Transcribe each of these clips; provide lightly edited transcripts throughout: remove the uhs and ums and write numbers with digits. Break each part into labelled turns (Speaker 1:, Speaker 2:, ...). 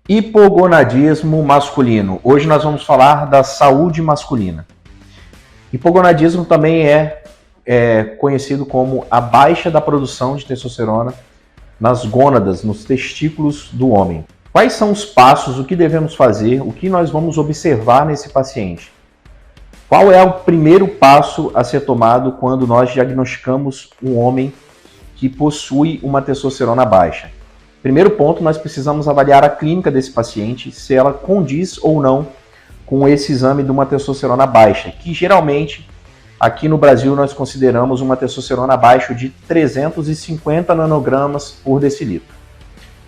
Speaker 1: Hipogonadismo masculino. Hoje nós vamos falar da saúde masculina. Hipogonadismo também é conhecido como a baixa da produção de testosterona nas gônadas, nos testículos do homem. Quais são os passos, o que devemos fazer, o que nós vamos observar nesse paciente? Qual é o primeiro passo a ser tomado quando nós diagnosticamos um homem que possui uma testosterona baixa? Primeiro ponto, nós precisamos avaliar a clínica desse paciente, se ela condiz ou não com esse exame de uma testosterona baixa, que geralmente aqui no Brasil nós consideramos uma testosterona abaixo de 350 nanogramas por decilitro.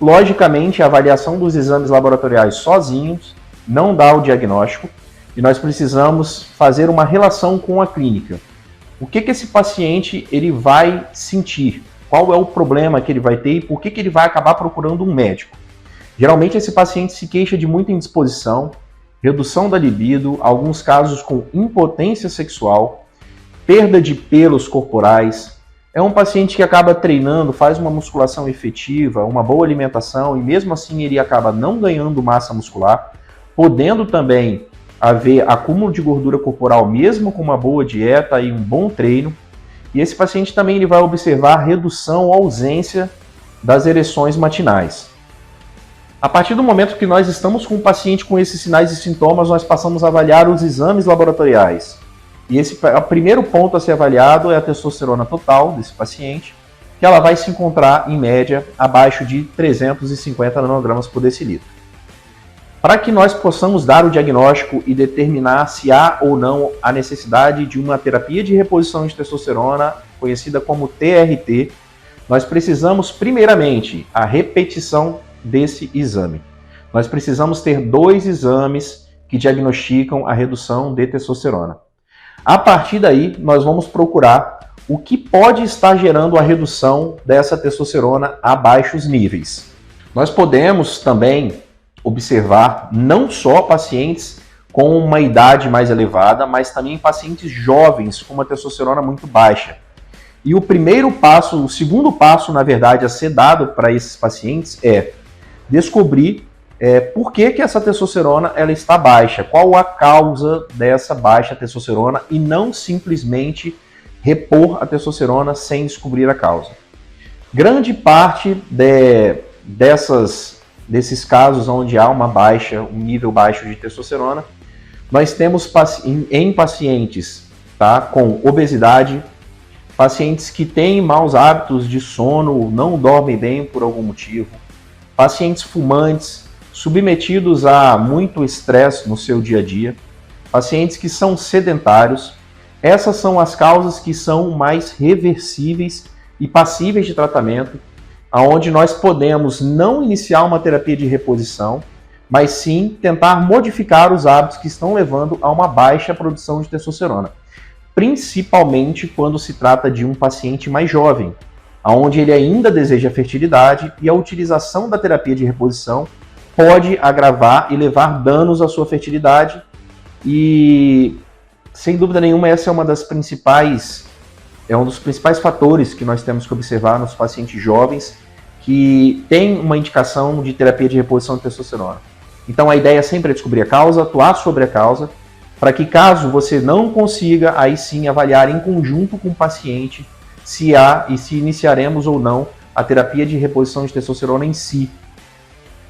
Speaker 1: Logicamente, a avaliação dos exames laboratoriais sozinhos não dá o diagnóstico e nós precisamos fazer uma relação com a clínica. O que esse paciente ele vai sentir? Qual é o problema que ele vai ter e por que ele vai acabar procurando um médico? Geralmente esse paciente se queixa de muita indisposição, redução da libido, alguns casos com impotência sexual, perda de pelos corporais. É um paciente que acaba treinando, faz uma musculação efetiva, uma boa alimentação e mesmo assim ele acaba não ganhando massa muscular, podendo também haver acúmulo de gordura corporal mesmo com uma boa dieta e um bom treino. E esse paciente também ele vai observar redução ou ausência das ereções matinais. A partir do momento que nós estamos com o paciente com esses sinais e sintomas, nós passamos a avaliar os exames laboratoriais. E o primeiro ponto a ser avaliado é a testosterona total desse paciente, que ela vai se encontrar, em média, abaixo de 350 nanogramas por decilitro. Para que nós possamos dar o diagnóstico e determinar se há ou não a necessidade de uma terapia de reposição de testosterona, conhecida como TRT, nós precisamos, primeiramente, a repetição desse exame. Nós precisamos ter 2 exames que diagnosticam a redução de testosterona. A partir daí, nós vamos procurar o que pode estar gerando a redução dessa testosterona a baixos níveis. Nós podemos também observar não só pacientes com uma idade mais elevada, mas também pacientes jovens com uma testosterona muito baixa. E o segundo passo, na verdade, a ser dado para esses pacientes é descobrir por que essa testosterona ela está baixa, qual a causa dessa baixa testosterona e não simplesmente repor a testosterona sem descobrir a causa. Grande parte desses casos onde há um nível baixo de testosterona, nós temos em pacientes com obesidade, pacientes que têm maus hábitos de sono, não dormem bem por algum motivo, pacientes fumantes, submetidos a muito estresse no seu dia a dia, pacientes que são sedentários. Essas são as causas que são mais reversíveis e passíveis de tratamento, onde nós podemos não iniciar uma terapia de reposição, mas sim tentar modificar os hábitos que estão levando a uma baixa produção de testosterona, principalmente quando se trata de um paciente mais jovem, onde ele ainda deseja fertilidade e a utilização da terapia de reposição pode agravar e levar danos à sua fertilidade e, sem dúvida nenhuma, essa é um dos principais fatores que nós temos que observar nos pacientes jovens que têm uma indicação de terapia de reposição de testosterona. Então a ideia sempre é descobrir a causa, atuar sobre a causa, para que caso você não consiga, aí sim avaliar em conjunto com o paciente se há e se iniciaremos ou não a terapia de reposição de testosterona em si.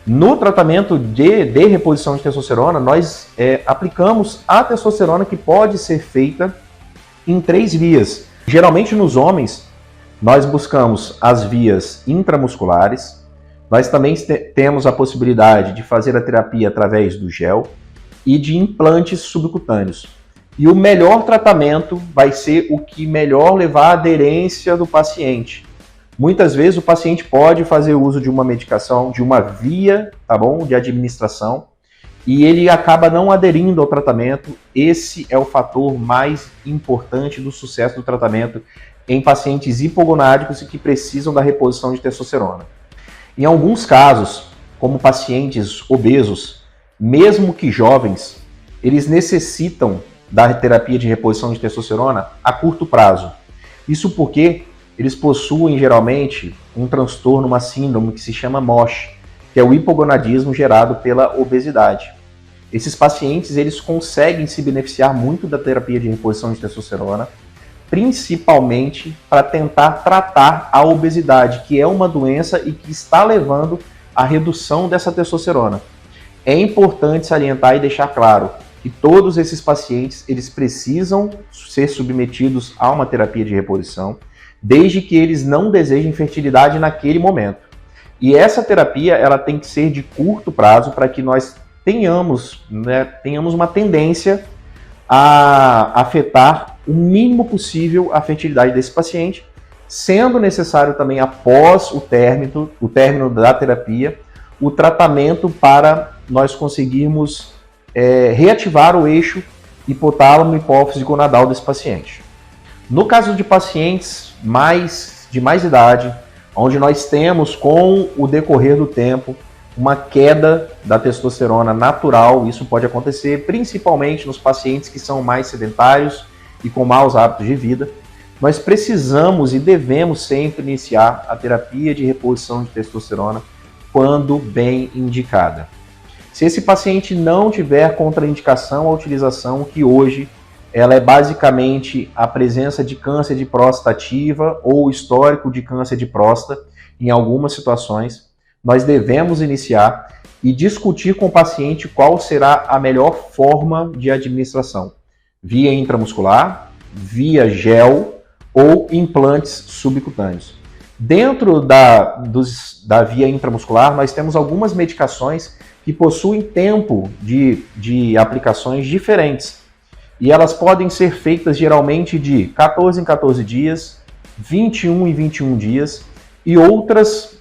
Speaker 1: No tratamento de reposição de testosterona, nós aplicamos a testosterona que pode ser feita em 3 vias. Geralmente nos homens, nós buscamos as vias intramusculares, nós também temos a possibilidade de fazer a terapia através do gel e de implantes subcutâneos. E o melhor tratamento vai ser o que melhor levar à aderência do paciente. Muitas vezes o paciente pode fazer uso de uma medicação, de uma via, de administração, e ele acaba não aderindo ao tratamento. Esse é o fator mais importante do sucesso do tratamento em pacientes hipogonádicos e que precisam da reposição de testosterona. Em alguns casos, como pacientes obesos, mesmo que jovens, eles necessitam da terapia de reposição de testosterona a curto prazo. Isso porque eles possuem geralmente um transtorno, uma síndrome que se chama MOSH, que é o hipogonadismo gerado pela obesidade. Esses pacientes, eles conseguem se beneficiar muito da terapia de reposição de testosterona, principalmente para tentar tratar a obesidade, que é uma doença e que está levando à redução dessa testosterona. É importante salientar e deixar claro que todos esses pacientes, eles precisam ser submetidos a uma terapia de reposição, desde que eles não desejem fertilidade naquele momento. E essa terapia, ela tem que ser de curto prazo para que nós tenhamos uma tendência a afetar o mínimo possível a fertilidade desse paciente, sendo necessário também, após o término da terapia, o tratamento para nós conseguirmos reativar o eixo hipotálamo, hipófise gonadal desse paciente. No caso de pacientes de mais idade, onde nós temos, com o decorrer do tempo, uma queda da testosterona natural, isso pode acontecer principalmente nos pacientes que são mais sedentários e com maus hábitos de vida, nós precisamos e devemos sempre iniciar a terapia de reposição de testosterona quando bem indicada. Se esse paciente não tiver contraindicação à utilização, que hoje ela é basicamente a presença de câncer de próstata ativa ou histórico de câncer de próstata em algumas situações, nós devemos iniciar e discutir com o paciente qual será a melhor forma de administração, via intramuscular, via gel ou implantes subcutâneos. Dentro da via intramuscular, nós temos algumas medicações que possuem tempo de aplicações diferentes. E elas podem ser feitas geralmente de 14 em 14 dias, 21 em 21 dias e outros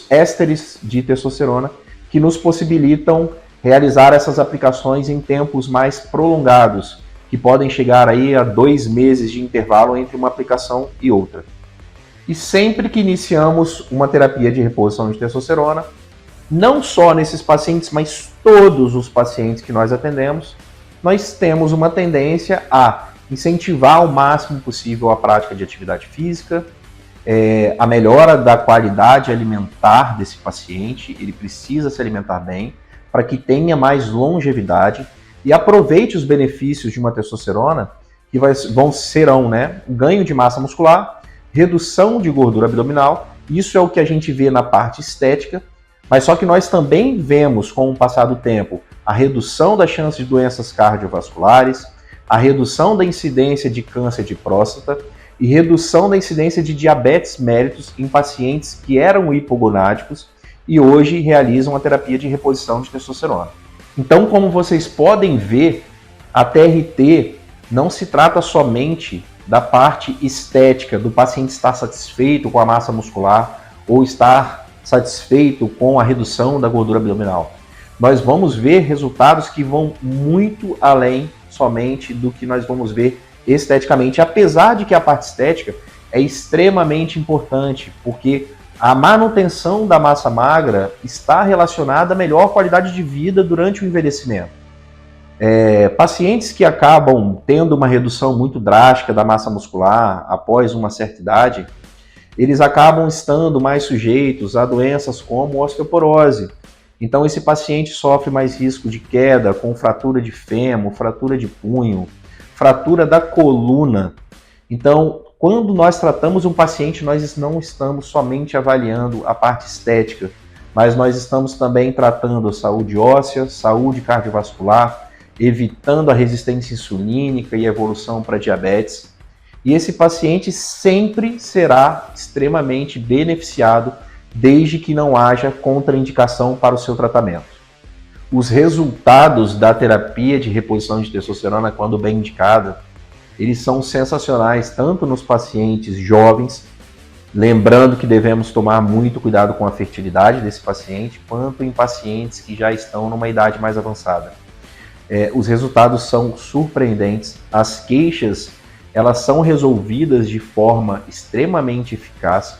Speaker 1: ésteres de testosterona que nos possibilitam realizar essas aplicações em tempos mais prolongados, que podem chegar aí a 2 meses de intervalo entre uma aplicação e outra. E sempre que iniciamos uma terapia de reposição de testosterona, não só nesses pacientes, mas todos os pacientes que nós atendemos, nós temos uma tendência a incentivar ao máximo possível a prática de atividade física, a melhora da qualidade alimentar desse paciente, ele precisa se alimentar bem para que tenha mais longevidade e aproveite os benefícios de uma testosterona que serão o ganho de massa muscular, redução de gordura abdominal. Isso é o que a gente vê na parte estética, mas só que nós também vemos, com o passar do tempo, a redução da chance de doenças cardiovasculares, a redução da incidência de câncer de próstata e redução da incidência de diabetes mellitus em pacientes que eram hipogonádicos e hoje realizam a terapia de reposição de testosterona. Então, como vocês podem ver, a TRT não se trata somente da parte estética, do paciente estar satisfeito com a massa muscular ou estar satisfeito com a redução da gordura abdominal. Nós vamos ver resultados que vão muito além somente do que nós vamos ver esteticamente, apesar de que a parte estética é extremamente importante, porque a manutenção da massa magra está relacionada à melhor qualidade de vida durante o envelhecimento. Pacientes que acabam tendo uma redução muito drástica da massa muscular após uma certa idade, eles acabam estando mais sujeitos a doenças como osteoporose. Então esse paciente sofre mais risco de queda, com fratura de fêmur, fratura de punho, fratura da coluna. Então, quando nós tratamos um paciente, nós não estamos somente avaliando a parte estética, mas nós estamos também tratando a saúde óssea, saúde cardiovascular, evitando a resistência insulínica e a evolução para diabetes. E esse paciente sempre será extremamente beneficiado, desde que não haja contraindicação para o seu tratamento. Os resultados da terapia de reposição de testosterona, quando bem indicada, eles são sensacionais, tanto nos pacientes jovens, lembrando que devemos tomar muito cuidado com a fertilidade desse paciente, quanto em pacientes que já estão numa idade mais avançada. Os resultados são surpreendentes, as queixas elas são resolvidas de forma extremamente eficaz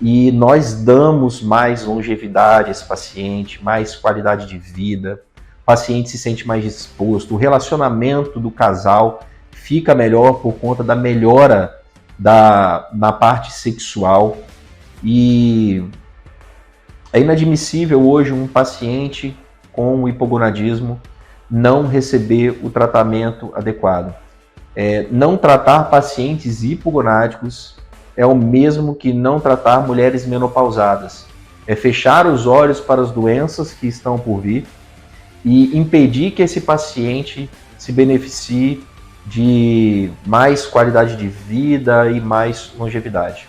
Speaker 1: e nós damos mais longevidade a esse paciente, mais qualidade de vida, o paciente se sente mais disposto, o relacionamento do casal fica melhor por conta da melhora na parte sexual e É inadmissível hoje um paciente com hipogonadismo não receber o tratamento adequado. Não tratar pacientes hipogonádicos é o mesmo que não tratar mulheres menopausadas. É fechar os olhos para as doenças que estão por vir e impedir que esse paciente se beneficie de mais qualidade de vida e mais longevidade.